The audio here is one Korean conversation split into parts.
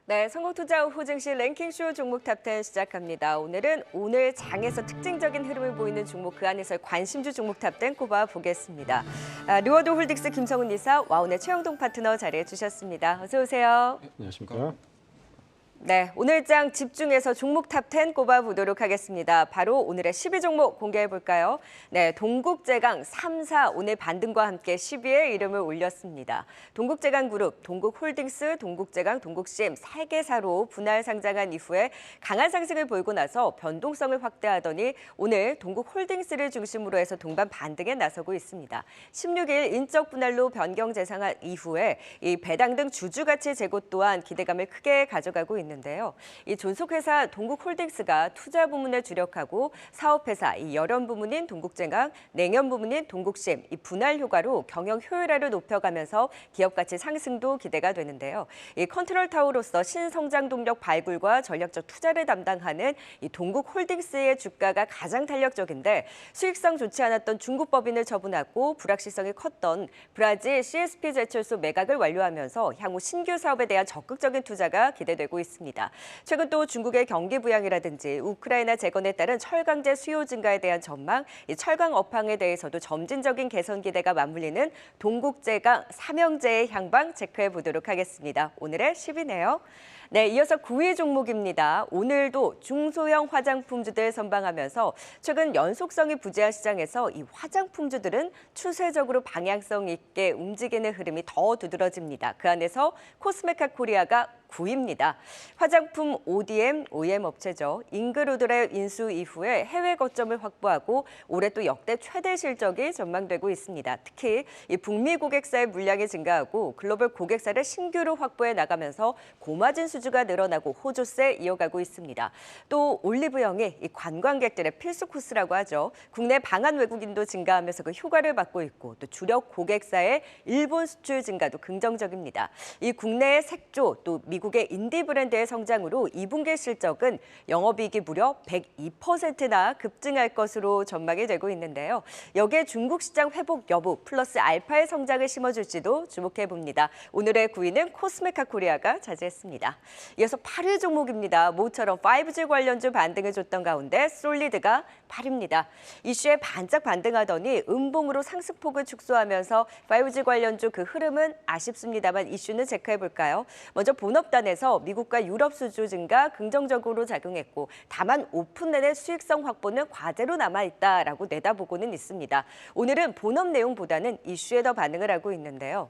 네, 성공투자후 증시 랭킹쇼 종목 탑10 시작합니다. 오늘은 오늘 장에서 특징적인 흐름을 보이는 종목 그 안에서의 관심주 종목 탑10 꼽아보겠습니다. 리워드 홀딩스 김성훈 이사, 와운의 최영동 파트너 자리해 주셨습니다. 어서 오세요. 안녕하십니까. 네, 오늘 장 집중해서 종목 탑10 꼽아보도록 하겠습니다. 바로 오늘의 12종목 공개해볼까요? 네, 동국제강 3사 오늘 반등과 함께 10위에 이름을 올렸습니다. 동국제강그룹, 동국홀딩스, 동국제강, 동국CM 3개사로 분할 상장한 이후에 강한 상승을 보이고 나서 변동성을 확대하더니 오늘 동국홀딩스를 중심으로 해서 동반 반등에 나서고 있습니다. 16일 인적 분할로 변경 재상한 이후에 이 배당 등 주주가치 제고 또한 기대감을 크게 가져가고 있는데요. 이 존속회사 동국홀딩스가 투자 부문에 주력하고 사업회사 이 열연 부문인 동국제강, 냉연 부문인 동국CM 이 분할 효과로 경영 효율화를 높여가면서 기업 가치 상승도 기대가 되는데요. 이 컨트롤 타워로서 신성장 동력 발굴과 전략적 투자를 담당하는 이 동국홀딩스의 주가가 가장 탄력적인데 수익성 좋지 않았던 중국 법인을 처분하고 불확실성이 컸던 브라질 CSP 제철소 매각을 완료하면서 향후 신규 사업에 대한 적극적인 투자가 기대되고 있습니다. 최근 또 중국의 경기 부양이라든지 우크라이나 재건에 따른 철강제 수요 증가에 대한 전망, 이 철강 업황에 대해서도 점진적인 개선 기대가 맞물리는 동국제강 삼형제의 향방 체크해 보도록 하겠습니다. 오늘의 10위네요. 네, 이어서 9위 종목입니다. 오늘도 중소형 화장품주들 선방하면서 최근 연속성이 부재한 시장에서 이 화장품주들은 추세적으로 방향성 있게 움직이는 흐름이 더 두드러집니다. 그 안에서 코스메카 코리아가 9위입니다. 화장품 ODM, OEM 업체죠. 잉그루드의 인수 이후에 해외 거점을 확보하고 올해 또 역대 최대 실적이 전망되고 있습니다. 특히 이 북미 고객사의 물량이 증가하고 글로벌 고객사를 신규로 확보해 나가면서 고마진 수주가 늘어나고 호조세 이어가고 있습니다. 또 올리브영이 이 관광객들의 필수 코스라고 하죠. 국내 방한 외국인도 증가하면서 그 효과를 받고 있고 또 주력 고객사의 일본 수출 증가도 긍정적입니다. 이 국내의 색조 또 미국의 인디 브랜드의 성장으로 2분기 실적은 영업이익이 무려 102%나 급증할 것으로 전망이 되고 있는데요. 여기에 중국 시장 회복 여부 플러스 알파의 성장을 심어줄지도 주목해 봅니다. 오늘의 9위는 코스메카 코리아가 차지했습니다. 이어서 8위 종목입니다. 모처럼 5G 관련주 반등을 줬던 가운데 솔리드가 8위입니다. 이슈에 반짝 반등하더니 음봉으로 상승폭을 축소하면서 5G 관련주 그 흐름은 아쉽습니다만 이슈는 체크해 볼까요? 먼저 본업단에서 미국과 유럽 수주 증가 긍정적으로 작용했고 다만 오픈 내내 수익성 확보는 과제로 남아있다라고 내다보고는 있습니다. 오늘은 본업 내용보다는 이슈에 더 반응을 하고 있는데요.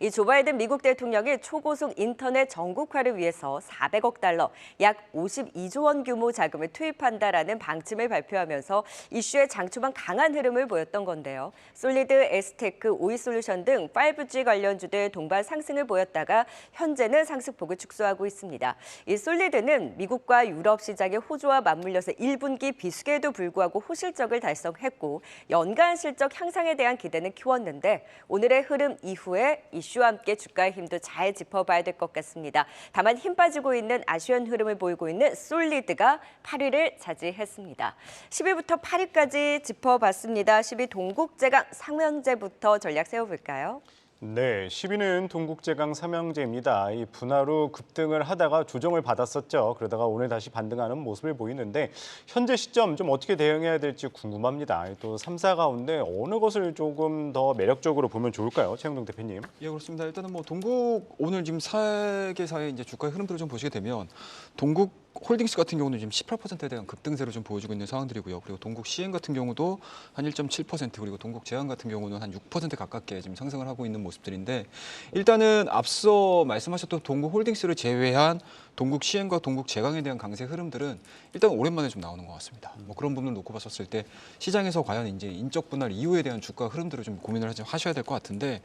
이 조 바이든 미국 대통령이 초고속 인터넷 전국화를 위해서 400억 달러, 약 52조 원 규모 자금을 투입한다라는 방침을 발표하면서 이슈의 장초반 강한 흐름을 보였던 건데요. 솔리드, 에스테크, 오이솔루션 등 5G 관련주들 동반 상승을 보였다가 현재는 상승폭을 축소하고 있습니다. 이 솔리드는 미국과 유럽 시장의 호조와 맞물려서 1분기 비수기에도 불구하고 호실적을 달성했고 연간 실적 향상에 대한 기대는 키웠는데 오늘의 흐름 이후에 이슈와 함께 주가의 힘도 잘 짚어봐야 될 것 같습니다. 다만 힘 빠지고 있는 아쉬운 흐름을 보이고 있는 솔리드가 8위를 차지했습니다. 10위부터 8위까지 짚어봤습니다. 10위 동국제강 삼형제부터 전략 세워볼까요? 네, 10위는 동국제강 삼형제입니다. 이 분할 후 급등을 하다가 조정을 받았었죠. 그러다가 오늘 다시 반등하는 모습을 보이는데 현재 시점 좀 어떻게 대응해야 될지 궁금합니다. 또 3사 가운데 어느 것을 조금 더 매력적으로 보면 좋을까요? 최영동 대표님. 예, 그렇습니다. 일단은 뭐 동국 오늘 지금 4개사의 이제 주가의 흐름들을 좀 보시게 되면 동국 홀딩스 같은 경우는 지금 18%에 대한 급등세를 좀 보여주고 있는 상황들이고요. 그리고 동국 CN 같은 경우도 한 1.7% 그리고 동국 제강 같은 경우는 한 6% 가깝게 지금 상승을 하고 있는 모습들인데 일단은 앞서 말씀하셨던 동국 홀딩스를 제외한 동국 CN과 동국 제강에 대한 강세 흐름들은 일단 오랜만에 좀 나오는 것 같습니다. 뭐 그런 부분을 놓고 봤었을 때 시장에서 과연 이제 인적 분할 이후에 대한 주가 흐름들을 좀 고민을 하셔야 될 것 같은데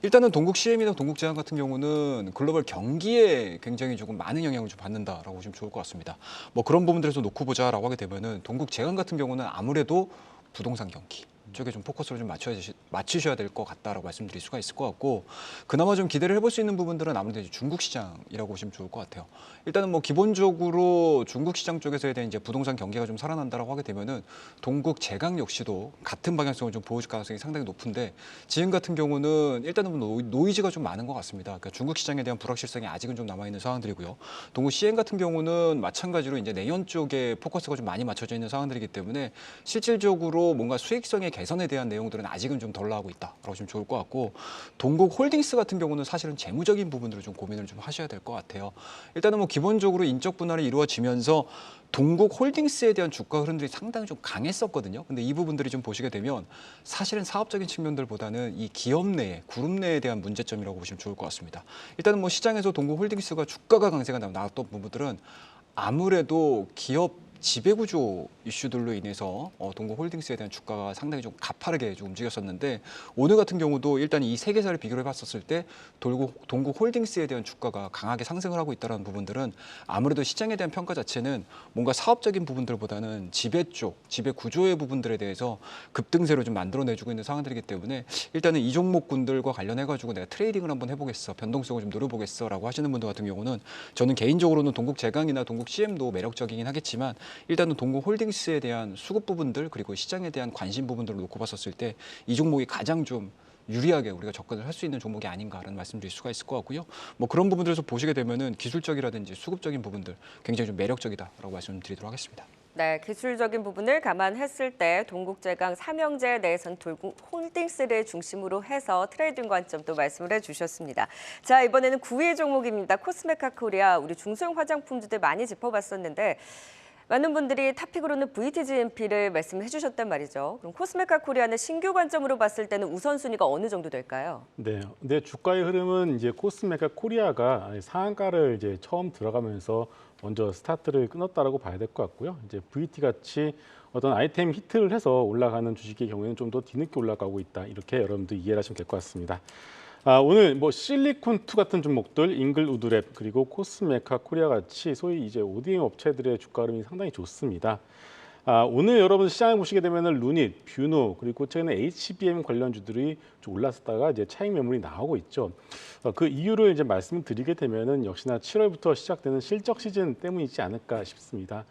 일단은 동국 CM이나 동국 제강 같은 경우는 글로벌 경기에 굉장히 조금 많은 영향을 좀 받는다라고 보시면 좋을 것 같습니다. 뭐 그런 부분들에서 놓고 보자라고 하게 되면은 동국 제강 같은 경우는 아무래도 부동산 경기 쪽에 좀 포커스를 좀 맞추셔야 될 것 같다라고 말씀드릴 수가 있을 것 같고, 그나마 좀 기대를 해볼 수 있는 부분들은 아무래도 이제 중국 시장이라고 보시면 좋을 것 같아요. 일단은 뭐 기본적으로 중국 시장 쪽에서에 대한 이제 부동산 경기가 좀 살아난다라고 하게 되면은 동국 제강 역시도 같은 방향성을 좀 보여줄 가능성이 상당히 높은데, 지금 같은 경우는 일단은 노이즈가 좀 많은 것 같습니다. 그러니까 중국 시장에 대한 불확실성이 아직은 좀 남아 있는 상황들이고요. 동국 CN 같은 경우는 마찬가지로 이제 내연 쪽에 포커스가 좀 많이 맞춰져 있는 상황들이기 때문에 실질적으로 뭔가 수익성의 개선에 대한 내용들은 아직은 좀 덜 나오고 있다라고 보시면 좋을 것 같고, 동국 홀딩스 같은 경우는 사실은 재무적인 부분들을 좀 고민을 좀 하셔야 될 것 같아요. 일단은 뭐 기본적으로 인적 분할이 이루어지면서 동국 홀딩스에 대한 주가 흐름들이 상당히 좀 강했었거든요. 근데 이 부분들이 좀 보시게 되면 사실은 사업적인 측면들보다는 이 기업 내에, 그룹 내에 대한 문제점이라고 보시면 좋을 것 같습니다. 일단은 뭐 시장에서 동국 홀딩스가 주가가 강세가 나왔던 부분들은 아무래도 기업 지배구조 이슈들로 인해서 동국 홀딩스에 대한 주가가 상당히 좀 가파르게 좀 움직였었는데, 오늘 같은 경우도 일단 이 세 개사를 비교를 해봤었을 때 동국 홀딩스에 대한 주가가 강하게 상승을 하고 있다는 부분들은 아무래도 시장에 대한 평가 자체는 뭔가 사업적인 부분들보다는 지배 쪽, 지배 구조의 부분들에 대해서 급등세로 좀 만들어내주고 있는 상황들이기 때문에, 일단은 이 종목군들과 관련해가지고 내가 트레이딩을 한번 해보겠어, 변동성을 좀 노려보겠어라고 하시는 분들 같은 경우는 저는 개인적으로는 동국 제강이나 동국 CM도 매력적이긴 하겠지만, 일단은 동국 홀딩스에 대한 수급 부분들, 그리고 시장에 대한 관심 부분들을 놓고 봤었을 때 이 종목이 가장 좀 유리하게 우리가 접근을 할 수 있는 종목이 아닌가라는 말씀드릴 수가 있을 것 같고요. 뭐 그런 부분들에서 보시게 되면은 기술적이라든지 수급적인 부분들 굉장히 좀 매력적이다라고 말씀드리도록 하겠습니다. 네, 기술적인 부분을 감안했을 때 동국제강 삼형제에 대해서는 동국 홀딩스를 중심으로 해서 트레이딩 관점도 말씀을 해주셨습니다. 자, 이번에는 9위 종목입니다. 코스메카 코리아, 우리 중소형 화장품주들 많이 짚어봤었는데 많은 분들이 탑픽으로는 VTGMP를 말씀해 주셨단 말이죠. 그럼 코스메카 코리아는 신규 관점으로 봤을 때는 우선순위가 어느 정도 될까요? 네, 근데 주가의 흐름은 이제 코스메카 코리아가 상한가를 이제 처음 들어가면서 먼저 스타트를 끊었다라고 봐야 될 것 같고요. 이제 VT 같이 어떤 아이템 히트를 해서 올라가는 주식의 경우에는 좀 더 뒤늦게 올라가고 있다, 이렇게 여러분들 이해를 하시면 될 것 같습니다. 오늘 뭐 실리콘2 같은 종목들, 잉글우드랩 그리고 코스메카 코리아 같이 소위 이제 ODM 업체들의 주가 흐름이 상당히 좋습니다. 오늘 여러분 시장을 보시게 되면 루닛, 뷰노 그리고 최근에 HBM 관련주들이 좀 올랐다가 이제 차익 매물이 나오고 있죠. 그 이유를 이제 말씀드리게 되면은 역시나 7월부터 시작되는 실적 시즌 때문이지 않을까 싶습니다.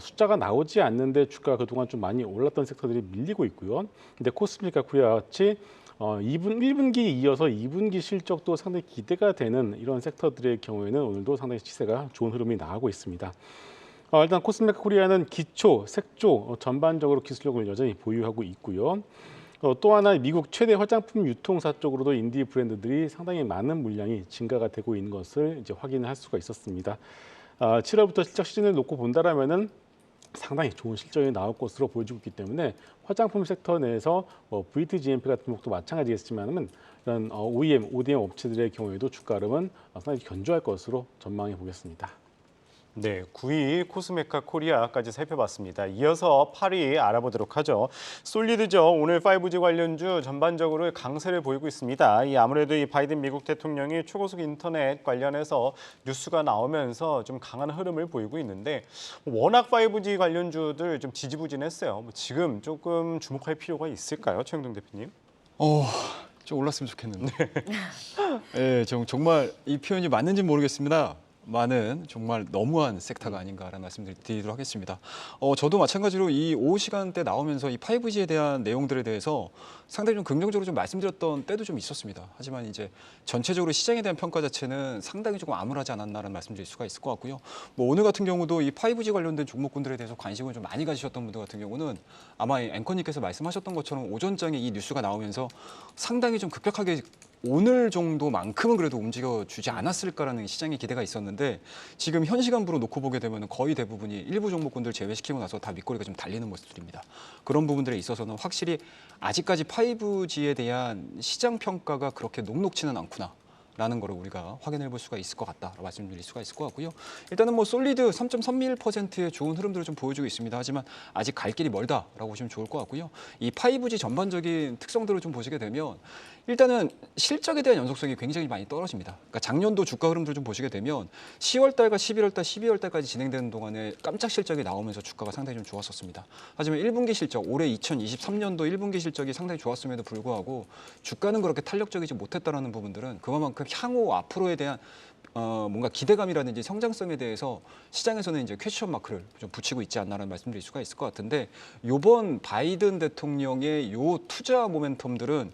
숫자가 나오지 않는데 주가가 그동안 좀 많이 올랐던 섹터들이 밀리고 있고요. 근데 코스메카 코리아 같이 1분기 이어서 2분기 실적도 상당히 기대가 되는 이런 섹터들의 경우에는 오늘도 상당히 시세가 좋은 흐름이 나오고 있습니다. 일단 코스메카 코리아는 기초, 색조 전반적으로 기술력을 여전히 보유하고 있고요. 또 하나 미국 최대 화장품 유통사 쪽으로도 인디 브랜드들이 상당히 많은 물량이 증가가 되고 있는 것을 이제 확인할 수가 있었습니다. 7월부터 실적 시즌을 놓고 본다라면은 상당히 좋은 실적이 나올 것으로 보여지고 있기 때문에 화장품 섹터 내에서 VTGMP 같은 것도 마찬가지겠지만은 이런 OEM, ODM 업체들의 경우에도 주가 흐름은 상당히 견조할 것으로 전망해 보겠습니다. 네, 9위 코스메카 코리아까지 살펴봤습니다. 이어서 8위 알아보도록 하죠. 솔리드죠. 오늘 5G 관련주 전반적으로 강세를 보이고 있습니다. 아무래도 이 바이든 미국 대통령이 초고속 인터넷 관련해서 뉴스가 나오면서 좀 강한 흐름을 보이고 있는데, 워낙 5G 관련주들 좀 지지부진했어요. 지금 조금 주목할 필요가 있을까요, 최영동 대표님? 좀 올랐으면 좋겠는데. 네, 정말 이 표현이 맞는지 모르겠습니다. 많은 정말 너무한 섹터가 아닌가라는 말씀을 드리도록 하겠습니다. 저도 마찬가지로 이 오후 시간대 나오면서 이 5G에 대한 내용들에 대해서 상당히 좀 긍정적으로 좀 말씀드렸던 때도 좀 있었습니다. 하지만 이제 전체적으로 시장에 대한 평가 자체는 상당히 조금 암울하지 않았나라는 말씀드릴 수가 있을 것 같고요. 뭐 오늘 같은 경우도 이 5G 관련된 종목군들에 대해서 관심을 좀 많이 가지셨던 분들 같은 경우는 아마 앵커님께서 말씀하셨던 것처럼 오전장에 이 뉴스가 나오면서 상당히 좀 급격하게 오늘 정도만큼은 그래도 움직여주지 않았을까라는 시장의 기대가 있었는데, 지금 현 시간부로 놓고 보게 되면 거의 대부분이 일부 종목군들 제외시키고 나서 다 윗꼬리가 좀 달리는 모습들입니다. 그런 부분들에 있어서는 확실히 아직까지 5G에 대한 시장 평가가 그렇게 녹록치는 않구나 라는 거를 우리가 확인해 볼 수가 있을 것 같다라고 말씀드릴 수가 있을 것 같고요. 일단은 뭐 솔리드 3.31%의 좋은 흐름들을 좀 보여주고 있습니다. 하지만 아직 갈 길이 멀다라고 보시면 좋을 것 같고요. 이 5G 전반적인 특성들을 좀 보시게 되면 일단은 실적에 대한 연속성이 굉장히 많이 떨어집니다. 그러니까 작년도 주가 흐름들을 좀 보시게 되면 10월 달과 11월 달, 12월 달까지 진행되는 동안에 깜짝 실적이 나오면서 주가가 상당히 좀 좋았었습니다. 하지만 1분기 실적, 올해 2023년도 1분기 실적이 상당히 좋았음에도 불구하고 주가는 그렇게 탄력적이지 못했다라는 부분들은 그만큼 향후 앞으로에 대한 뭔가 기대감이라든지 성장성에 대해서 시장에서는 이제 퀘스천 마크를 좀 붙이고 있지 않나라는 말씀드릴 수가 있을 것 같은데 이번 바이든 대통령의 요 투자 모멘텀들은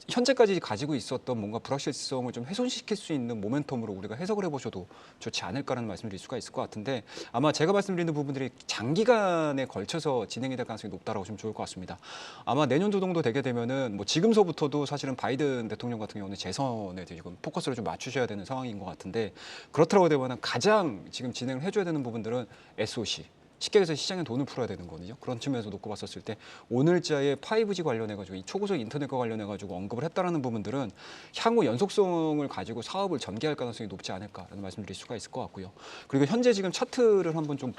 현재까지 가지고 있었던 뭔가 불확실성을 좀 훼손시킬 수 있는 모멘텀으로 우리가 해석을 해보셔도 좋지 않을까라는 말씀드릴 수가 있을 것 같은데 아마 제가 말씀드리는 부분들이 장기간에 걸쳐서 진행이 될 가능성이 높다라고 좀 좋을 것 같습니다. 아마 내년도 정도 되게 되면은 뭐 지금서부터도 사실은 바이든 대통령 같은 경우는 재선에 지금 포커스를 좀 맞추셔야 되는 상황인 것 같은데 그렇더라고 되면은 가장 지금 진행을 해줘야 되는 부분들은 SOC. 쉽게 해서 시장에 돈을 풀어야 되는 거거든요. 그런 측면에서 놓고 봤었을 때 오늘자의 5G 관련해가지고 이 초고속 인터넷과 관련해가지고 언급을 했다라는 부분들은 향후 연속성을 가지고 사업을 전개할 가능성이 높지 않을까라는 말씀드릴 수가 있을 것 같고요. 그리고 현재 지금 차트를 한번 좀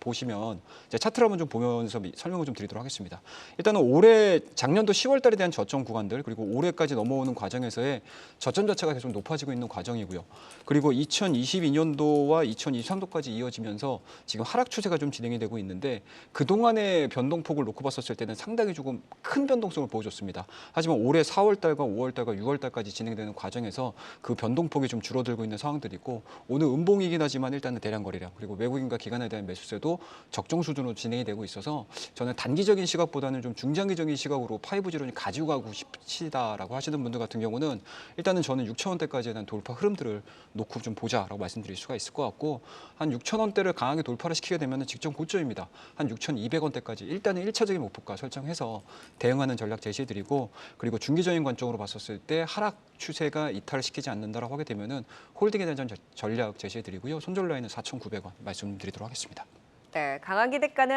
보시면 이제 차트를 한번 좀 보면서 설명을 좀 드리도록 하겠습니다. 일단은 올해 작년도 10월 달에 대한 저점 구간들 그리고 올해까지 넘어오는 과정에서의 저점 자체가 계속 높아지고 있는 과정이고요. 그리고 2022년도와 2023년도까지 이어지면서 지금 하락 추세가 좀 진행이 되고 있는데 그동안의 변동폭을 놓고 봤었을 때는 상당히 조금 큰 변동성을 보여줬습니다. 하지만 올해 4월 달과 5월 달과 6월 달까지 진행되는 과정에서 그 변동폭이 좀 줄어들고 있는 상황들이 있고 오늘 음봉이긴 하지만 일단은 대량 거래량 그리고 외국인과 기관에 대한 매수세도 적정 수준으로 진행이 되고 있어서 저는 단기적인 시각보다는 좀 중장기적인 시각으로 5G로 가지고 가고 싶시다라고 하시는 분들 같은 경우는 일단은 저는 6,000원대까지에 대한 돌파 흐름들을 놓고 좀 보자라고 말씀드릴 수가 있을 것 같고 한 6,000원대를 강하게 돌파를 시키게 되면 직전 고점입니다. 한 6,200원대까지 일단은 1차적인 목표가 설정해서 대응하는 전략 제시해드리고 그리고 중기적인 관점으로 봤었을 때 하락 추세가 이탈을 시키지 않는다라고 하게 되면은 홀딩에 대한 전략 제시해드리고요. 손절 라인은 4,900원 말씀드리도록 하겠습니다. 네, 강한 기대가는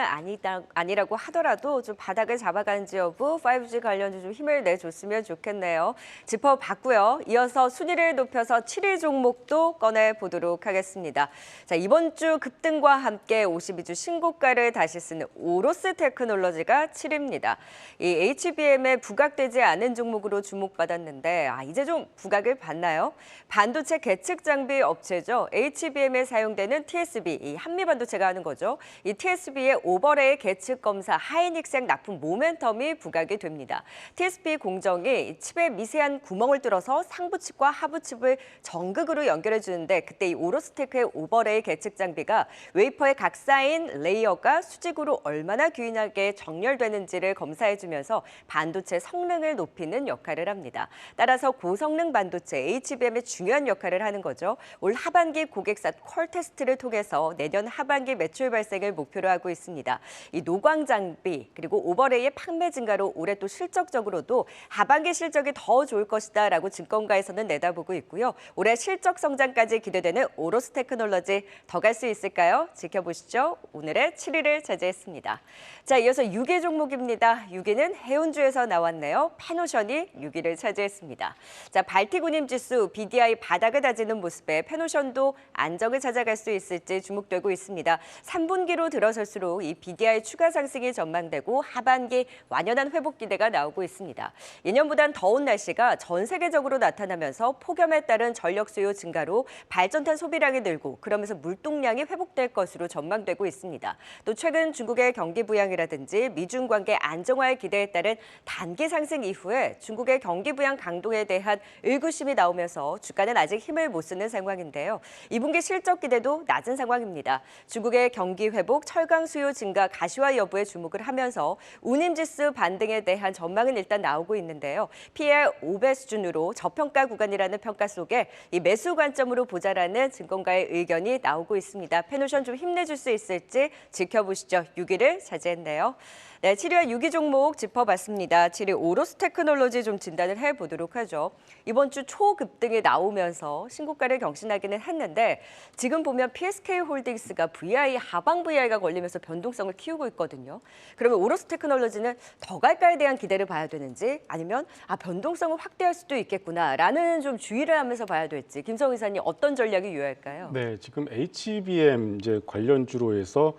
아니라고 하더라도 좀 바닥을 잡아가는지 여부 5G 관련주 좀 힘을 내줬으면 좋겠네요. 짚어봤고요. 이어서 순위를 높여서 7위 종목도 꺼내보도록 하겠습니다. 자, 이번 주 급등과 함께 52주 신고가를 다시 쓰는 오로스 테크놀로지가 7위입니다. 이 HBM에 부각되지 않은 종목으로 주목받았는데 이제 좀 부각을 받나요? 반도체 계측 장비 업체죠. HBM에 사용되는 TSB, 이 한미반도체가 하는 거죠. 이 TSB의 오버레이 계측 검사 하이닉생 납품 모멘텀이 부각이 됩니다. TSB 공정이 칩에 미세한 구멍을 뚫어서 상부 칩과 하부 칩을 전극으로 연결해 주는데 그때 이 오로스테크의 오버레이 계측 장비가 웨이퍼에 각 쌓인 레이어가 수직으로 얼마나 균일하게 정렬되는지를 검사해 주면서 반도체 성능을 높이는 역할을 합니다. 따라서 고성능 반도체 HBM의 중요한 역할을 하는 거죠. 올 하반기 고객사 퀄 테스트를 통해서 내년 하반기 매출 발생을 목표로 하고 있습니다. 이 노광 장비 그리고 오버레이의 판매 증가로 올해 또 실적적으로도 하반기 실적이 더 좋을 것이다라고 증권가에서는 내다보고 있고요. 올해 실적 성장까지 기대되는 오로스 테크놀로지 더 갈 수 있을까요? 지켜보시죠. 오늘의 7위를 차지했습니다. 자, 이어서 6위 종목입니다. 6위는 해운주에서 나왔네요. 페노션이 6위를 차지했습니다. 자, 발티군임 지수 BDI 바닥을 다지는 모습에 페노션도 안정을 찾아갈 수 있을지 주목되고 있습니다. 3분기로 들어설수록 이 BDI 추가 상승이 전망되고 하반기 완연한 회복 기대가 나오고 있습니다. 예년보단 더운 날씨가 전 세계적으로 나타나면서 폭염에 따른 전력 수요 증가로 발전탄 소비량이 늘고 그러면서 물동량이 회복될 것으로 전망되고 있습니다. 또 최근 중국의 경기 부양이라든지 미중 관계 안정화의 기대에 따른 단기 상승 이후에 중국의 경기 부양 강도에 대한 의구심이 나오면서 주가는 아직 힘을 못 쓰는 상황인데요. 2분기 실적 기대도 낮은 상황입니다. 중국의 경기 회복, 철강 수요 증가, 가시화 여부에 주목을 하면서 운임지수 반등에 대한 전망은 일단 나오고 있는데요. PER 5배 수준으로 저평가 구간이라는 평가 속에 이 매수 관점으로 보자라는 증권가의 의견이 나오고 있습니다. 페노션 좀 힘내줄 수 있을지 지켜보시죠. 6위를 차지했네요. 네, 7위와 6위 종목 짚어봤습니다. 7위 오로스 테크놀로지 좀 진단을 해보도록 하죠. 이번 주 초급등이 나오면서 신고가를 경신하기는 했는데 지금 보면 PSK홀딩스가 VI 하방 VI가 걸리면서 변동성을 키우고 있거든요. 그러면 오로스 테크놀로지는 더 갈까에 대한 기대를 봐야 되는지 아니면 변동성을 확대할 수도 있겠구나라는 좀 주의를 하면서 봐야 될지 김성희 이사님 어떤 전략이 유효할까요? 네, 지금 HBM 이제 관련주로 해서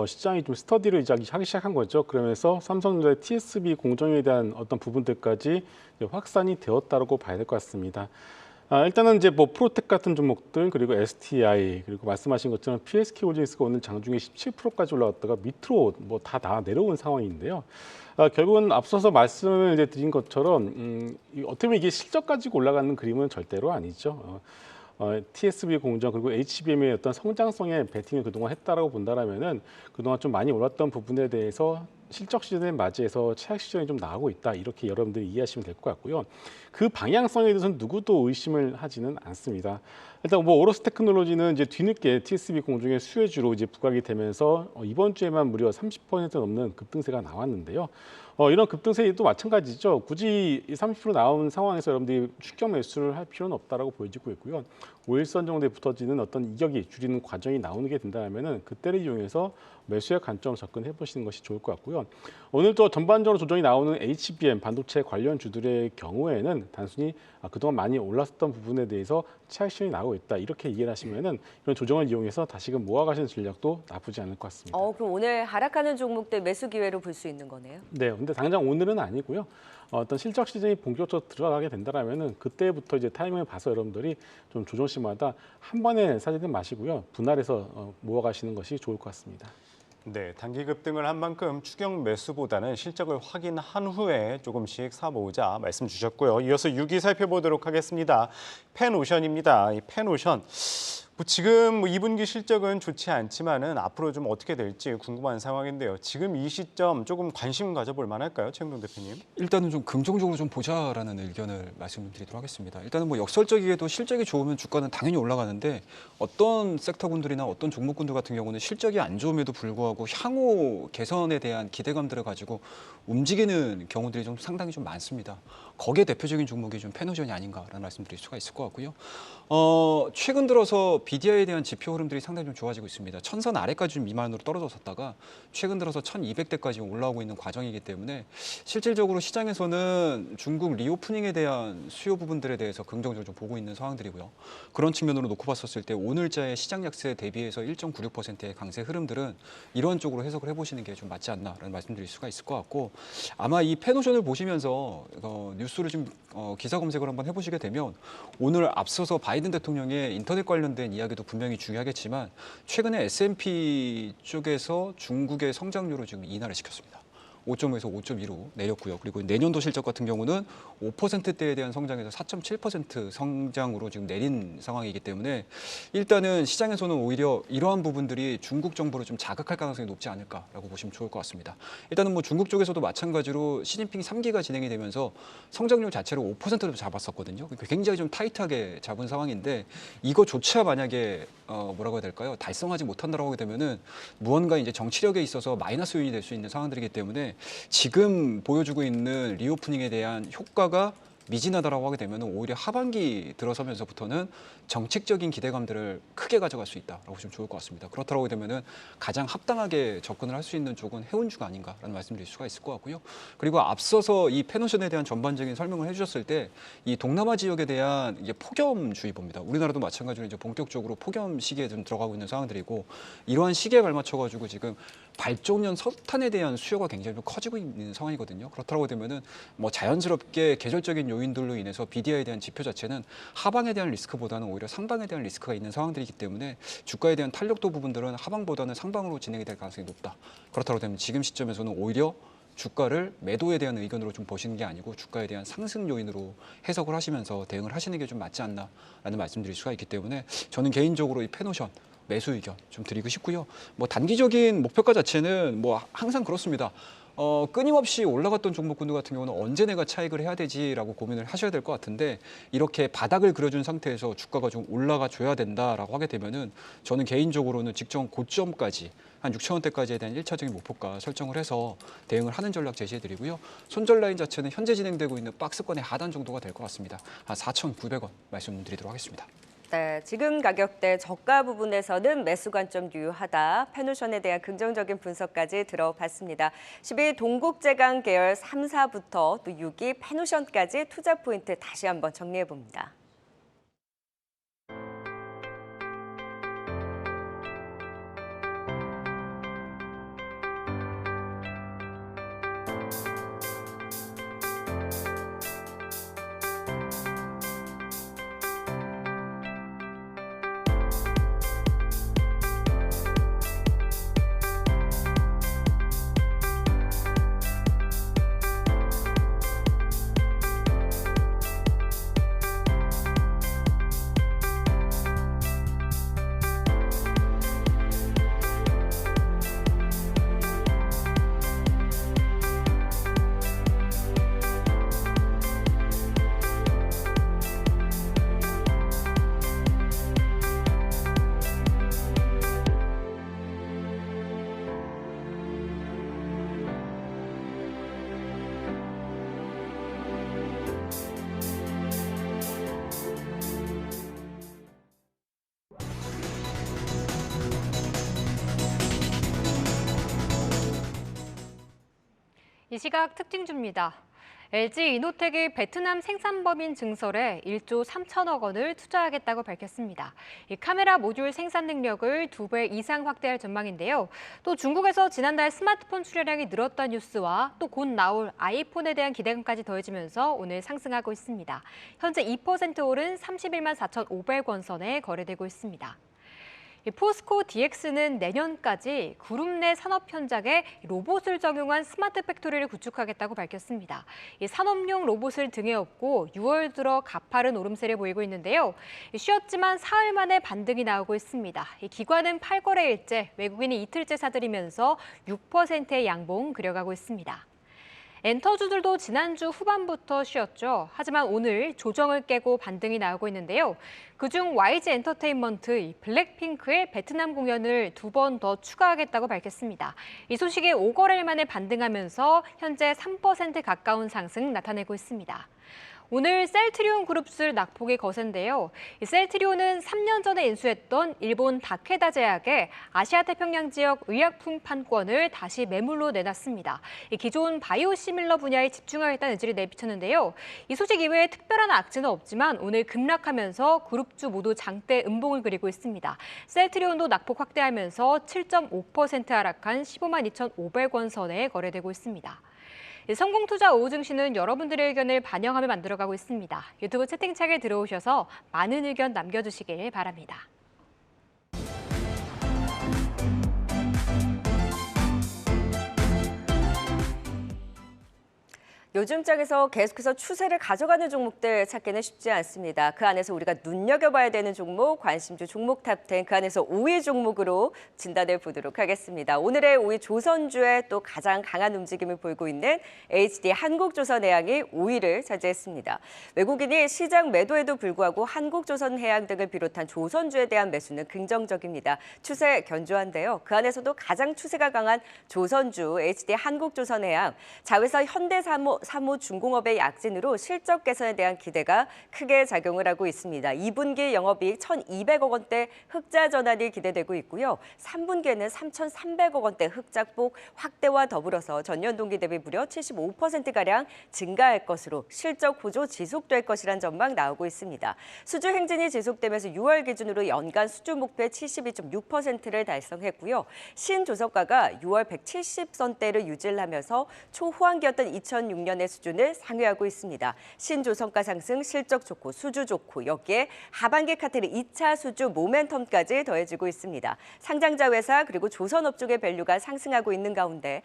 시장이 좀 스터디를 이제 하기 시작한 거죠. 그러면서 삼성전자의 TSB 공정에 대한 어떤 부분들까지 이제 확산이 되었다고 봐야 될 것 같습니다. 일단은 이제 뭐 프로텍 같은 종목들 그리고 STI 그리고 말씀하신 것처럼 PSK홀딩스가 오늘 장중에 17%까지 올라갔다가 밑으로 뭐 다 내려온 상황인데요. 결국은 앞서서 말씀을 이제 드린 것처럼 어떻게 보면 이게 실적 가지고 올라가는 그림은 절대로 아니죠. TSB 공정 그리고 HBM의 어떤 성장성에 베팅을 그동안 했다라고 본다라면은 그동안 좀 많이 올랐던 부분에 대해서 실적 시즌에 맞이해서 최악 시즌이 좀 나오고 있다 이렇게 여러분들이 이해하시면 될 것 같고요. 그 방향성에 대해서는 누구도 의심을 하지는 않습니다. 일단 뭐 오로스 테크놀로지는 이제 뒤늦게 TSB 공정의 수혜주로 이제 부각이 되면서 이번 주에만 무려 30% 넘는 급등세가 나왔는데요. 이런 급등세도 마찬가지죠. 굳이 30% 나온 상황에서 여러분들이 추격 매수를 할 필요는 없다라고 보여지고 있고요. 5일선 정도에 붙어지는 어떤 이격이 줄이는 과정이 나오게 된다면은 그때를 이용해서 매수의 관점 접근해 보시는 것이 좋을 것 같고요. 오늘 또 전반적으로 조정이 나오는 HBM 반도체 관련 주들의 경우에는 단순히 그동안 많이 올랐었던 부분에 대해서 차익 실현이 나오고 있다 이렇게 이해를 하시면은 이런 조정을 이용해서 다시금 모아가시는 전략도 나쁘지 않을 것 같습니다. 그럼 오늘 하락하는 종목들 매수 기회로 볼 수 있는 거네요. 네, 근데 당장 오늘은 아니고요. 어떤 실적 시즌이 본격적으로 들어가게 된다라면은 그때부터 이제 타이밍을 봐서 여러분들이 좀 조정시마다 한 번에 사지는 마시고요. 분할해서 모아가시는 것이 좋을 것 같습니다. 네, 단기 급등을 한 만큼 추격 매수보다는 실적을 확인한 후에 조금씩 사모으자 말씀 주셨고요. 이어서 6위 살펴보도록 하겠습니다. 펜오션입니다. 이 펜오션. 지금 2분기 실적은 좋지 않지만은 앞으로 좀 어떻게 될지 궁금한 상황인데요. 지금 이 시점 조금 관심 가져볼 만할까요, 최영동 대표님? 일단은 좀 긍정적으로 좀 보자라는 의견을 말씀드리도록 하겠습니다. 일단은 뭐 역설적이게도 실적이 좋으면 주가는 당연히 올라가는데 어떤 섹터군들이나 어떤 종목군들 같은 경우는 실적이 안 좋음에도 불구하고 향후 개선에 대한 기대감들을 가지고 움직이는 경우들이 좀 상당히 좀 많습니다. 거기에 대표적인 종목이 좀 펜오션이 아닌가라는 말씀드릴 수가 있을 것 같고요. 최근 들어서 BDI에 대한 지표 흐름들이 상당히 좀 좋아지고 있습니다. 1000선 아래까지 좀 미만으로 떨어졌었다가 최근 들어서 1200대까지 올라오고 있는 과정이기 때문에 실질적으로 시장에서는 중국 리오프닝에 대한 수요 부분들에 대해서 긍정적으로 좀 보고 있는 상황들이고요. 그런 측면으로 놓고 봤었을 때 오늘자의 시장 약세 대비해서 1.96%의 강세 흐름들은 이런 쪽으로 해석을 해보시는 게 좀 맞지 않나라는 말씀드릴 수가 있을 것 같고 아마 이 펜오션을 보시면서 뉴스를 좀 기사 검색을 한번 해보시게 되면 오늘 앞서서 바이든 대통령의 인터넷 관련된 이야기도 분명히 중요하겠지만 최근에 S&P 쪽에서 중국의 성장률을 지금 인하를 시켰습니다. 5.5에서 5.2로 내렸고요. 그리고 내년도 실적 같은 경우는 5%대에 대한 성장에서 4.7% 성장으로 지금 내린 상황이기 때문에 일단은 시장에서는 오히려 이러한 부분들이 중국 정부를 좀 자극할 가능성이 높지 않을까라고 보시면 좋을 것 같습니다. 일단은 뭐 중국 쪽에서도 마찬가지로 시진핑 3기가 진행이 되면서 성장률 자체를 5%로 잡았었거든요. 굉장히 좀 타이트하게 잡은 상황인데 이거조차 만약에 뭐라고 해야 될까요? 달성하지 못한다라고 하게 되면은 무언가 이제 정치력에 있어서 마이너스 요인이 될 수 있는 상황들이기 때문에 지금 보여주고 있는 리오프닝에 대한 효과가 미진하다라고 하게 되면 오히려 하반기 들어서면서부터는 정책적인 기대감들을 크게 가져갈 수 있다라고 보시면 좋을 것 같습니다. 그렇다고 하게 되면은 가장 합당하게 접근을 할 수 있는 쪽은 해운주가 아닌가라는 말씀드릴 수가 있을 것 같고요. 그리고 앞서서 이 펜오션에 대한 전반적인 설명을 해주셨을 때 이 동남아 지역에 대한 이게 폭염주의보입니다. 우리나라도 마찬가지로 이제 본격적으로 폭염 시기에 좀 들어가고 있는 상황들이고 이러한 시기에 발맞춰가지고 지금 발전용 석탄에 대한 수요가 굉장히 좀 커지고 있는 상황이거든요. 그렇다고 되면은 뭐 자연스럽게 계절적인 요인들로 인해서 BDI에 대한 지표 자체는 하방에 대한 리스크보다는 오히려 상방에 대한 리스크가 있는 상황들이기 때문에 주가에 대한 탄력도 부분들은 하방보다는 상방으로 진행이 될 가능성이 높다. 그렇다고 되면 지금 시점에서는 오히려 주가를 매도에 대한 의견으로 좀 보시는 게 아니고 주가에 대한 상승 요인으로 해석을 하시면서 대응을 하시는 게 좀 맞지 않나라는 말씀드릴 수가 있기 때문에 저는 개인적으로 이 펜오션 매수 의견 좀 드리고 싶고요. 뭐 단기적인 목표가 자체는 뭐 항상 그렇습니다. 끊임없이 올라갔던 종목군들 같은 경우는 언제 내가 차익을 해야 되지라고 고민을 하셔야 될 것 같은데 이렇게 바닥을 그려준 상태에서 주가가 좀 올라가 줘야 된다라고 하게 되면은 저는 개인적으로는 직전 고점까지 한 6천 원대까지에 대한 1차적인 목표가 설정을 해서 대응을 하는 전략 제시해드리고요. 손절 라인 자체는 현재 진행되고 있는 박스권의 하단 정도가 될 것 같습니다. 한 4,900원 말씀드리도록 하겠습니다. 네, 지금 가격대 저가 부분에서는 매수 관점 유효하다. 페노션에 대한 긍정적인 분석까지 들어봤습니다. 10위 동국제강 계열 3, 4부터 또 6위 페노션까지 투자 포인트 다시 한번 정리해 봅니다. 이 시각 특징주입니다. LG 이노텍이 베트남 생산법인 증설에 1조 3천억 원을 투자하겠다고 밝혔습니다. 이 카메라 모듈 생산 능력을 2배 이상 확대할 전망인데요. 또 중국에서 지난달 스마트폰 출하량이 늘었던 뉴스와 또 곧 나올 아이폰에 대한 기대감까지 더해지면서 오늘 상승하고 있습니다. 현재 2% 오른 31만 4,500원 선에 거래되고 있습니다. 포스코 DX는 내년까지 그룹 내 산업 현장에 로봇을 적용한 스마트 팩토리를 구축하겠다고 밝혔습니다. 이 산업용 로봇을 등에 업고 6월 들어 가파른 오름세를 보이고 있는데요. 쉬었지만 사흘 만에 반등이 나오고 있습니다. 이 기관은 8거래일째, 외국인이 이틀째 사들이면서 6%의 양봉 그려가고 있습니다. 엔터주들도 지난주 후반부터 쉬었죠. 하지만 오늘 조정을 깨고 반등이 나오고 있는데요. 그중 YG 엔터테인먼트 블랙핑크의 베트남 공연을 2번 더 추가하겠다고 밝혔습니다. 이 소식이 5거래일 만에 반등하면서 현재 3% 가까운 상승 나타내고 있습니다. 오늘 셀트리온 그룹스 낙폭이 거센데요. 이 셀트리온은 3년 전에 인수했던 일본 다케다 제약의 아시아 태평양 지역 의약품 판권을 다시 매물로 내놨습니다. 이 기존 바이오시밀러 분야에 집중하겠다는 의지를 내비쳤는데요. 이 소식 이외에 특별한 악재는 없지만 오늘 급락하면서 그룹주 모두 장대 음봉을 그리고 있습니다. 셀트리온도 낙폭 확대하면서 7.5% 하락한 15만 2,500원 선에 거래되고 있습니다. 성공투자 오후 증시는 여러분들의 의견을 반영하며 만들어가고 있습니다. 유튜브 채팅창에 들어오셔서 많은 의견 남겨주시길 바랍니다. 요즘장에서 계속해서 추세를 가져가는 종목들 찾기는 쉽지 않습니다. 그 안에서 우리가 눈여겨봐야 되는 종목, 관심주 종목 탑10, 그 안에서 5위 종목으로 진단해 보도록 하겠습니다. 오늘의 5위 조선주에 또 가장 강한 움직임을 보이고 있는 HD 한국조선해양이 5위를 차지했습니다. 외국인이 시장 매도에도 불구하고 한국조선해양 등을 비롯한 조선주에 대한 매수는 긍정적입니다. 추세 견조한데요. 그 안에서도 가장 추세가 강한 조선주 HD 한국조선해양, 자회사 현대사모 중공업의 약진으로 실적 개선에 대한 기대가 크게 작용을 하고 있습니다. 2분기 영업이익 1,200억 원대 흑자 전환이 기대되고 있고요. 3분기에는 3,300억 원대 흑자폭 확대와 더불어서 전년 동기 대비 무려 75%가량 증가할 것으로 실적 호조 지속될 것이란 전망 나오고 있습니다. 수주 행진이 지속되면서 6월 기준으로 연간 수주 목표의 72.6%를 달성했고요. 신조석가가 6월 170선대를 유지를 하면서 초호황기였던 2006년 지난해 수준을 상회하고 있습니다. 신조성가 상승, 실적 좋고 수주 좋고 여기에 하반기 카테르 2차 수주 모멘텀까지 더해지고 있습니다. 상장자 회사 그리고 조선업종의 밸류가 상승하고 있는 가운데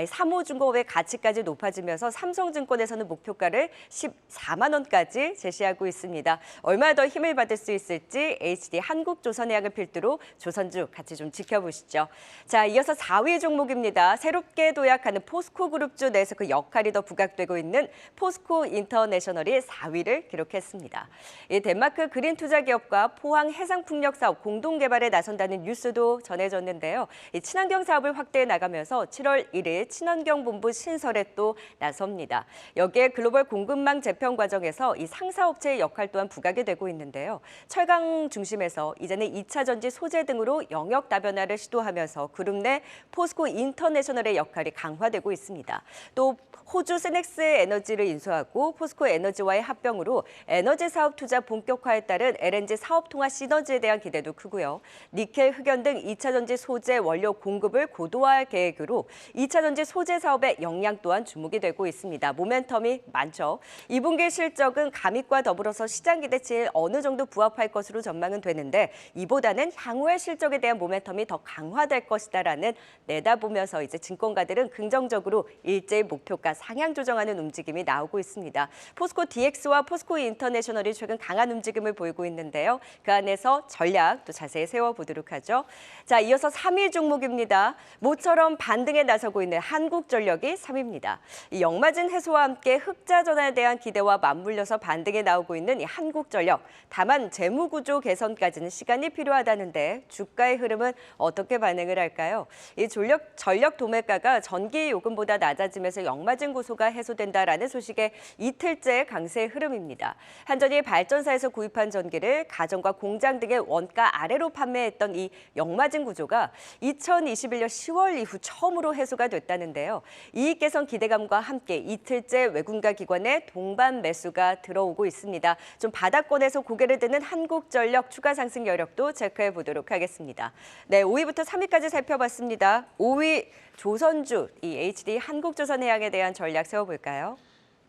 삼호중공업의 가치까지 높아지면서 삼성증권에서는 목표가를 14만 원까지 제시하고 있습니다. 얼마나 더 힘을 받을 수 있을지 HD 한국조선해양을 필두로 조선주 같이 좀 지켜보시죠. 자, 이어서 4위 종목입니다. 새롭게 도약하는 포스코그룹주 내에서 그 역할이 더 부각되고 있는 포스코 인터내셔널이 4위를 기록했습니다. 이 덴마크 그린 투자 기업과 포항 해상풍력 사업 공동 개발에 나선다는 뉴스도 전해졌는데요. 이 친환경 사업을 확대해 나가면서 7월 1일 친환경 본부 신설에 또 나섭니다. 여기에 글로벌 공급망 재편 과정에서 이 상사업체의 역할 또한 부각이 되고 있는데요. 철강 중심에서 이제는 2차 전지 소재 등으로 영역 다변화를 시도하면서 그룹 내 포스코 인터내셔널의 역할이 강화되고 있습니다. 또 호주 세넥스 에너지를 인수하고 포스코 에너지와의 합병으로 에너지 사업 투자 본격화에 따른 LNG 사업 통화 시너지에 대한 기대도 크고요. 니켈, 흑연 등 2차 전지 소재 원료 공급을 고도화할 계획으로 2차 전지 소재 사업의 역량 또한 주목이 되고 있습니다. 모멘텀이 많죠. 2분기 실적은 감익과 더불어서 시장 기대치에 어느 정도 부합할 것으로 전망은 되는데 이보다는 향후의 실적에 대한 모멘텀이 더 강화될 것이다라는 내다보면서 이제 증권가들은 긍정적으로 일제히 목표가 상향 조정하는 움직임이 나오고 있습니다. 포스코 DX와 포스코 인터내셔널이 최근 강한 움직임을 보이고 있는데요. 그 안에서 전략 또 자세히 세워보도록 하죠. 자, 이어서 3위 종목입니다. 모처럼 반등에 나서고 있는 한국전력이 3위입니다. 이 역마진 해소와 함께 흑자 전환에 대한 기대와 맞물려서 반등에 나오고 있는 이 한국전력. 다만 재무구조 개선까지는 시간이 필요하다는데 주가의 흐름은 어떻게 반응을 할까요? 이 전력 도매가가 전기 요금보다 낮아지면서 역마진 고소가 해소된다라는 소식에 이틀째 강세 흐름입니다. 한전이 발전사에서 구입한 전기를 가정과 공장 등의 원가 아래로 판매했던 이 역마진 구조가 2021년 10월 이후 처음으로 해소가 됐다는데요. 이익 개선 기대감과 함께 이틀째 외국인과 기관의 동반 매수가 들어오고 있습니다. 좀 바닥권에서 고개를 드는 한국전력 추가 상승 여력도 체크해 보도록 하겠습니다. 네, 5위부터 3위까지 살펴봤습니다. 5위 조선주, 이 HD 한국조선해양에 대한 전략 세워볼까요?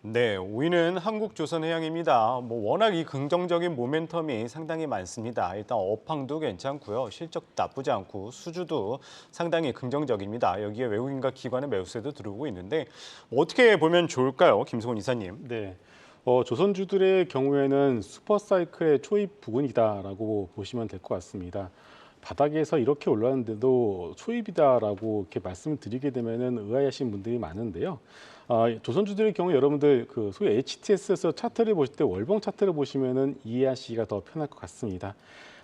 네, 5위는 한국조선해양입니다. 워낙 이 긍정적인 모멘텀이 상당히 많습니다. 일단 업황도 괜찮고요. 실적 나쁘지 않고 수주도 상당히 긍정적입니다. 여기에 외국인과 기관의 매수세도 들어오고 있는데 어떻게 보면 좋을까요, 김성훈 이사님? 네. 조선주들의 경우에는 슈퍼사이클의 초입 부근이다라고 보시면 될 것 같습니다. 바닥에서 이렇게 올랐는데도 초입이다라고 이렇게 말씀을 드리게 되면은 의아해하시는 분들이 많은데요. 조선주들의 경우 여러분들 그 소위 HTS에서 차트를 보실 때 월봉 차트를 보시면은 이해하시기가 더 편할 것 같습니다.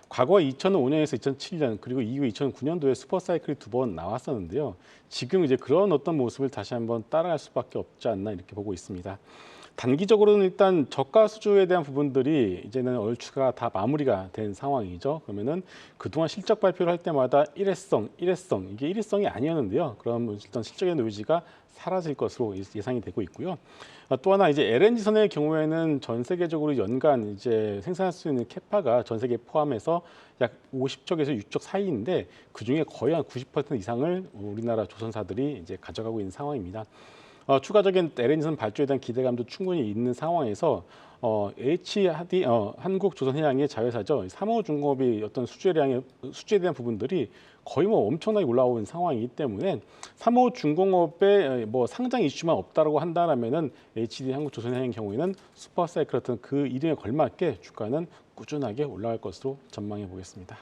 과거 2005년에서 2007년 그리고 이후 2009년도에 슈퍼사이클이 2번 나왔었는데요. 지금 이제 그런 어떤 모습을 다시 한번 따라갈 수밖에 없지 않나 이렇게 보고 있습니다. 단기적으로는 일단 저가 수주에 대한 부분들이 이제는 얼추가 다 마무리가 된 상황이죠. 그러면은 그동안 실적 발표를 할 때마다 일회성 이게 일회성이 아니었는데요. 그럼 일단 실적의 노이즈가 사라질 것으로 예상이 되고 있고요. 또 하나 이제 LNG선의 경우에는 전 세계적으로 연간 이제 생산할 수 있는 캐파가 전 세계 포함해서 약 50척에서 6척 사이인데 그 중에 거의 한 90% 이상을 우리나라 조선사들이 이제 가져가고 있는 상황입니다. 추가적인 LNG선 발주에 대한 기대감도 충분히 있는 상황에서 HD 한국조선해양의 자회사죠. 삼호중공업이 어떤 수주에 대한 부분들이 거의 엄청나게 올라오는 상황이기 때문에 삼호중공업의 상장 이슈만 없다라고 한다면은 HD 한국조선해양의 경우에는 슈퍼사이클 같은 그 이름에 걸맞게 주가는 꾸준하게 올라갈 것으로 전망해 보겠습니다.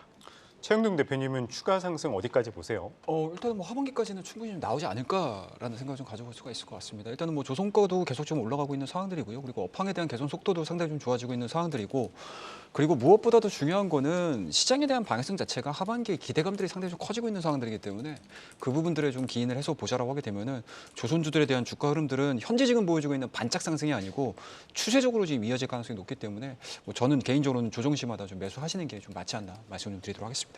최영등 대표님은 추가 상승 어디까지 보세요? 일단은 하반기까지는 충분히 좀 나오지 않을까라는 생각을 좀 가져볼 수가 있을 것 같습니다. 일단은 조선가도 계속 좀 올라가고 있는 상황들이고요. 그리고 업황에 대한 개선 속도도 상당히 좀 좋아지고 있는 상황들이고, 그리고 무엇보다도 중요한 거는 시장에 대한 방향성 자체가 하반기에 기대감들이 상당히 좀 커지고 있는 상황들이기 때문에 그 부분들에 좀 기인을 해서 보자라고 하게 되면은 조선주들에 대한 주가 흐름들은 현재 지금 보여주고 있는 반짝 상승이 아니고 추세적으로 지금 이어질 가능성이 높기 때문에 저는 개인적으로는 조정시마다 좀 매수하시는 게 좀 맞지 않나 말씀을 좀 드리도록 하겠습니다.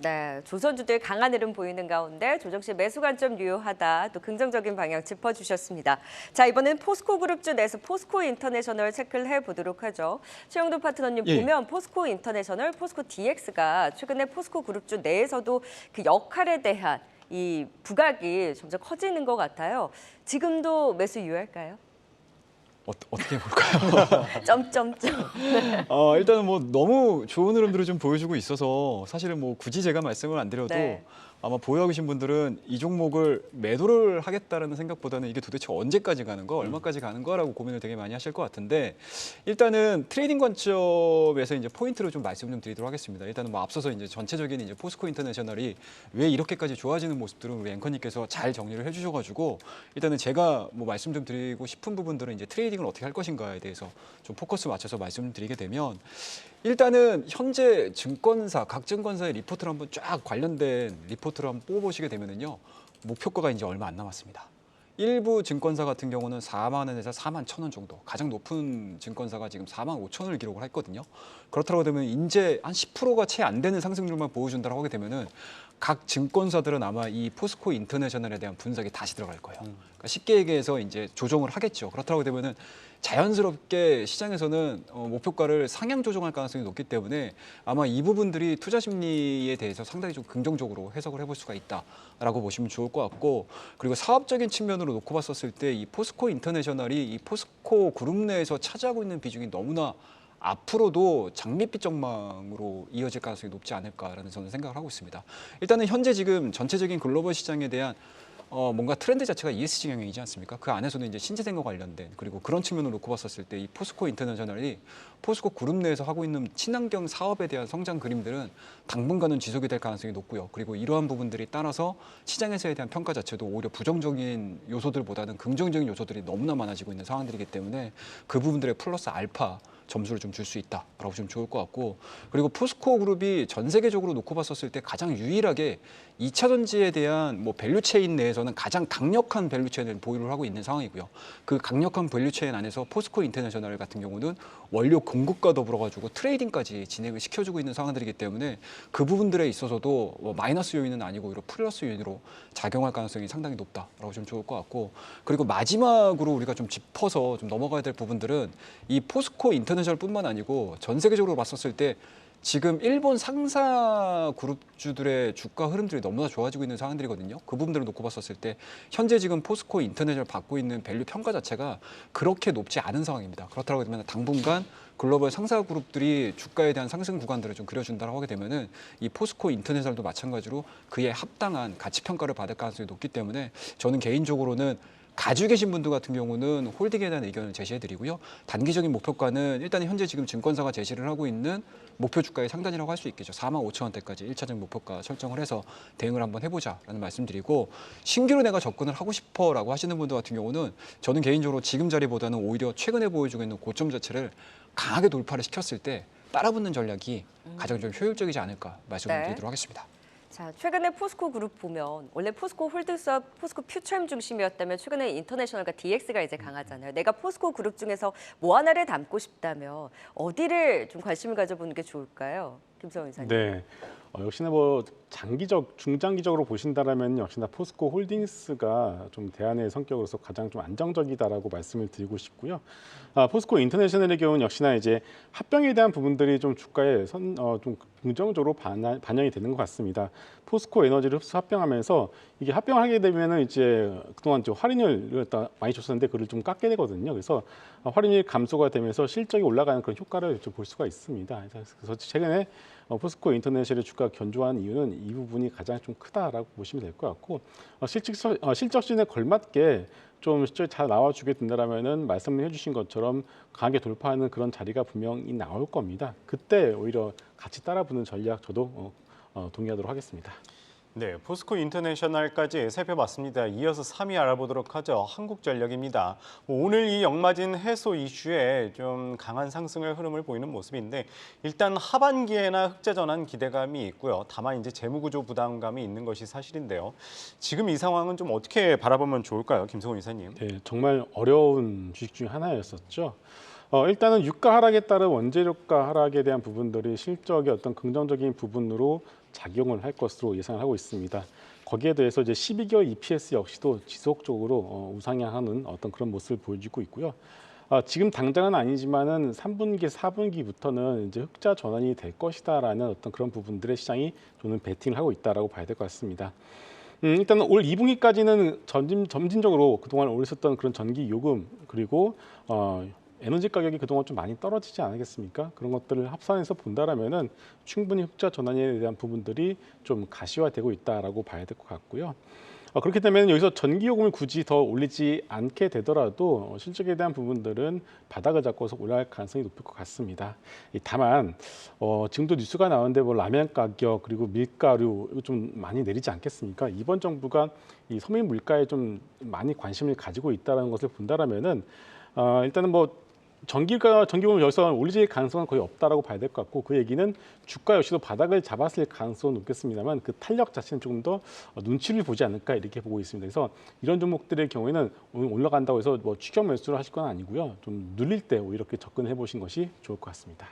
네, 조선주들 강한 흐름 보이는 가운데 조정 씨 매수 관점 유효하다. 또 긍정적인 방향 짚어주셨습니다. 자, 이번엔 포스코그룹주 내에서 포스코 인터내셔널 체크를 해보도록 하죠. 최영도 파트너님 보면 포스코 인터내셔널, 포스코 DX가 최근에 포스코그룹주 내에서도 그 역할에 대한 이 부각이 점점 커지는 것 같아요. 지금도 매수 유효할까요? 어떻게 볼까요? 점점점. 일단은 뭐 너무 좋은 흐름들을 좀 보여주고 있어서 사실은 뭐 굳이 제가 말씀을 안 드려도 네. 아마 보유하고 계신 분들은 이 종목을 매도를 하겠다라는 생각보다는 이게 도대체 언제까지 가는 거, 얼마까지 가는 거라고 고민을 되게 많이 하실 것 같은데 일단은 트레이딩 관점에서 이제 포인트를 좀 말씀 좀 드리도록 하겠습니다. 일단은 뭐 앞서서 이제 전체적인 이제 포스코 인터내셔널이 왜 이렇게까지 좋아지는 모습들을 우리 앵커님께서 잘 정리를 해주셔가지고 일단은 제가 뭐 말씀 좀 드리고 싶은 부분들은 이제 트레이딩을 어떻게 할 것인가에 대해서 좀 포커스 맞춰서 말씀을 드리게 되면 일단은 현재 증권사, 각 증권사의 리포트를 한번 쫙 관련된 리포트를 한번 뽑아보시게 되면은요, 목표가가 이제 얼마 안 남았습니다. 일부 증권사 같은 경우는 4만 원에서 4만 1천 원 정도, 가장 높은 증권사가 지금 4만 5천 원을 기록을 했거든요. 그렇다고 되면 이제 한 10%가 채 안 되는 상승률만 보여준다고 하게 되면은 각 증권사들은 아마 이 포스코 인터내셔널에 대한 분석이 다시 들어갈 거예요. 그러니까 쉽게 얘기해서 이제 조정을 하겠죠. 그렇다고 되면은 자연스럽게 시장에서는 목표가를 상향 조정할 가능성이 높기 때문에 아마 이 부분들이 투자 심리에 대해서 상당히 좀 긍정적으로 해석을 해볼 수가 있다라고 보시면 좋을 것 같고, 그리고 사업적인 측면으로 놓고 봤었을 때 이 포스코 인터내셔널이 이 포스코 그룹 내에서 차지하고 있는 비중이 너무나 앞으로도 장밋빛 전망으로 이어질 가능성이 높지 않을까라는 저는 생각을 하고 있습니다. 일단은 현재 지금 전체적인 글로벌 시장에 대한 뭔가 트렌드 자체가 ESG 경영이지 않습니까? 그 안에서는 이제 신재생과 관련된, 그리고 그런 측면으로 놓고 봤었을 때 이 포스코 인터내셔널이 포스코 그룹 내에서 하고 있는 친환경 사업에 대한 성장 그림들은 당분간은 지속이 될 가능성이 높고요. 그리고 이러한 부분들이 따라서 시장에서에 대한 평가 자체도 오히려 부정적인 요소들보다는 긍정적인 요소들이 너무나 많아지고 있는 상황들이기 때문에 그 부분들의 플러스 알파 점수를 좀 줄 수 있다라고 좀 좋을 것 같고, 그리고 포스코 그룹이 전 세계적으로 놓고 봤었을 때 가장 유일하게 2차 전지에 대한 뭐 밸류체인 내에서는 가장 강력한 밸류체인을 보유를 하고 있는 상황이고요. 그 강력한 밸류체인 안에서 포스코 인터내셔널 같은 경우는 원료 공급과 더불어 가지고 트레이딩까지 진행을 시켜주고 있는 상황들이기 때문에 그 부분들에 있어서도 뭐 마이너스 요인은 아니고 오히려 플러스 요인으로 작용할 가능성이 상당히 높다라고 좀 좋을 것 같고, 그리고 마지막으로 우리가 좀 짚어서 좀 넘어가야 될 부분들은 이 포스코 인터내셔널뿐만 아니고 전 세계적으로 봤었을 때 지금 일본 상사 그룹주들의 주가 흐름들이 너무나 좋아지고 있는 상황들이거든요. 그 부분들을 놓고 봤었을 때 현재 지금 포스코 인터내셔널 받고 있는 밸류 평가 자체가 그렇게 높지 않은 상황입니다. 그렇다고 하면 당분간 글로벌 상사 그룹들이 주가에 대한 상승 구간들을 좀 그려준다고 하게 되면은 이 포스코 인터내셔널도 마찬가지로 그에 합당한 가치 평가를 받을 가능성이 높기 때문에 저는 개인적으로는 가지고 계신 분들 같은 경우는 홀딩에 대한 의견을 제시해드리고요. 단기적인 목표가는 일단 현재 지금 증권사가 제시를 하고 있는 목표 주가의 상단이라고 할 수 있겠죠. 4만 5천 원대까지 1차적 목표가 설정을 해서 대응을 한번 해보자라는 말씀드리고, 신규로 내가 접근을 하고 싶어라고 하시는 분들 같은 경우는 저는 개인적으로 지금 자리보다는 오히려 최근에 보여주고 있는 고점 자체를 강하게 돌파를 시켰을 때 따라붙는 전략이 가장 좀 효율적이지 않을까 말씀을 네. 드리도록 하겠습니다. 자, 최근에 포스코 그룹 보면 원래 포스코 홀딩스와 포스코 퓨처엠 중심이었다면 최근에 인터내셔널과 DX가 이제 강하잖아요. 내가 포스코 그룹 중에서 뭐 하나를 담고 싶다면 어디를 좀 관심을 가져보는 게 좋을까요? 김성훈 이사님. 네. 역시나 뭐 중장기적으로 보신다라면 역시나 포스코 홀딩스가 좀 대안의 성격으로서 가장 좀 안정적이다라고 말씀을 드리고 싶고요. 포스코 인터내셔널의 경우는 역시나 이제 합병에 대한 부분들이 좀 주가에 좀 긍정적으로 반영이 되는 것 같습니다. 포스코 에너지를 흡수 합병하면서 이게 합병하게 되면은 이제 그동안 좀 할인율을 많이 줬었는데 그를 좀 깎게 되거든요. 그래서 할인율 감소가 되면서 실적이 올라가는 그런 효과를 좀 볼 수가 있습니다. 그래서 최근에 포스코 인터내셔널의 주가 견조한 이유는 이 부분이 가장 좀 크다라고 보시면 될 것 같고, 실적 시즌에 걸맞게 좀 실적이 잘 나와주게 된다라면은 말씀을 해주신 것처럼 강하게 돌파하는 그런 자리가 분명히 나올 겁니다. 그때 오히려 같이 따라붙는 전략 저도 동의하도록 하겠습니다. 네, 포스코 인터내셔널까지 살펴봤습니다. 이어서 3위 알아보도록 하죠. 한국전력입니다. 오늘 이 역마진 해소 이슈에 좀 강한 상승의 흐름을 보이는 모습인데 일단 하반기에나 흑자 전환 기대감이 있고요. 다만 이제 재무구조 부담감이 있는 것이 사실인데요. 지금 이 상황은 좀 어떻게 바라보면 좋을까요, 김성훈 이사님? 네, 정말 어려운 주식 중 하나였었죠. 일단은 유가 하락에 따른 원재료가 하락에 대한 부분들이 실적의 어떤 긍정적인 부분으로 작용을 할 것으로 예상을 하고 있습니다. 거기에 대해서 이제 12개월 EPS 역시도 지속적으로 우상향하는 어떤 그런 모습을 보여주고 있고요. 지금 당장은 아니지만은 3분기, 4분기부터는 이제 흑자 전환이 될 것이다라는 어떤 그런 부분들의 시장이 저는 베팅을 하고 있다라고 봐야 될 것 같습니다. 일단은 올 2분기까지는 점진적으로 그동안 올렸었던 그런 전기 요금 그리고 에너지 가격이 그동안 좀 많이 떨어지지 않았겠습니까? 그런 것들을 합산해서 본다라면은 충분히 흑자 전환에 대한 부분들이 좀 가시화되고 있다라고 봐야 될 것 같고요. 그렇게 되면 여기서 전기요금을 굳이 더 올리지 않게 되더라도 실적에 대한 부분들은 바닥을 잡고서 올라갈 가능성이 높을 것 같습니다. 다만 지금도 뉴스가 나오는데 뭐 라면 가격 그리고 밀가루 이거 좀 많이 내리지 않겠습니까? 이번 정부가 이 서민 물가에 좀 많이 관심을 가지고 있다는 것을 본다라면은 일단은 뭐 전기요금을 여기서 올릴 가능성은 거의 없다라고 봐야 될 것 같고 그 얘기는 주가 역시도 바닥을 잡았을 가능성은 높겠습니다만 그 탄력 자체는 조금 더 눈치를 보지 않을까 이렇게 보고 있습니다. 그래서 이런 종목들의 경우에는 올라간다고 해서 뭐 추격 매수를 하실 건 아니고요. 좀 눌릴 때 이렇게 접근해 보신 것이 좋을 것 같습니다.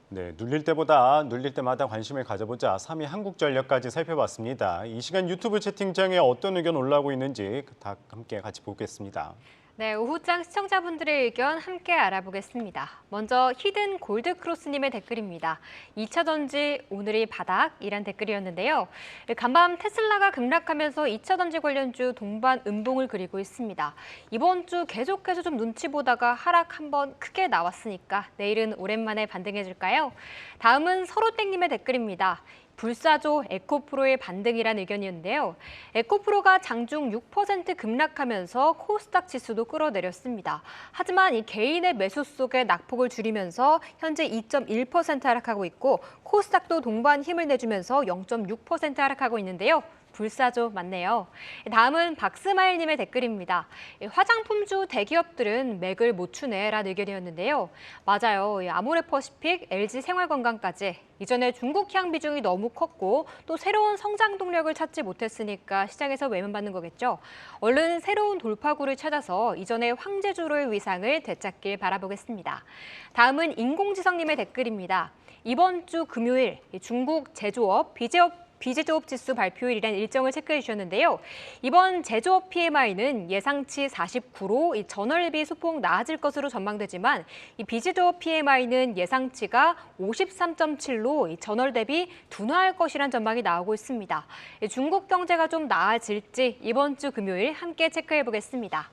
네, 눌릴 때보다 눌릴 때마다 관심을 가져보자 3위 한국전력까지 살펴봤습니다. 이 시간 유튜브 채팅창에 어떤 의견 올라오고 있는지 다 함께 같이 보겠습니다. 네, 오후장 시청자분들의 의견 함께 알아보겠습니다. 먼저 히든 골드크로스님의 댓글입니다. 2차 전지 오늘이 바닥이란 댓글이었는데요. 간밤 테슬라가 급락하면서 2차 전지 관련주 동반 음봉을 그리고 있습니다. 이번 주 계속해서 좀 눈치 보다가 하락 한번 크게 나왔으니까 내일은 오랜만에 반등해줄까요? 다음은 서로땡님의 댓글입니다. 불사조 에코프로의 반등이란 의견이었는데요. 에코프로가 장중 6% 급락하면서 코스닥 지수도 끌어내렸습니다. 하지만 이 개인의 매수 속에 낙폭을 줄이면서 현재 2.1% 하락하고 있고 코스닥도 동반 힘을 내주면서 0.6% 하락하고 있는데요. 불사조 맞네요. 다음은 박스마일님의 댓글입니다. 화장품주 대기업들은 맥을 못 추네라는 의견이었는데요. 맞아요. 아모레퍼시픽, LG생활건강까지 이전에 중국향 비중이 너무 컸고 또 새로운 성장 동력을 찾지 못했으니까 시장에서 외면받는 거겠죠. 얼른 새로운 돌파구를 찾아서 이전의 황제주로의 위상을 되찾길 바라보겠습니다. 다음은 인공지성님의 댓글입니다. 이번 주 금요일 중국 제조업, 비제조업 지수 발표일이란 일정을 체크해 주셨는데요. 이번 제조업 PMI는 예상치 49로 전월 대비 소폭 나아질 것으로 전망되지만 이 비제조업 PMI는 예상치가 53.7로 전월 대비 둔화할 것이란 전망이 나오고 있습니다. 중국 경제가 좀 나아질지 이번 주 금요일 함께 체크해 보겠습니다.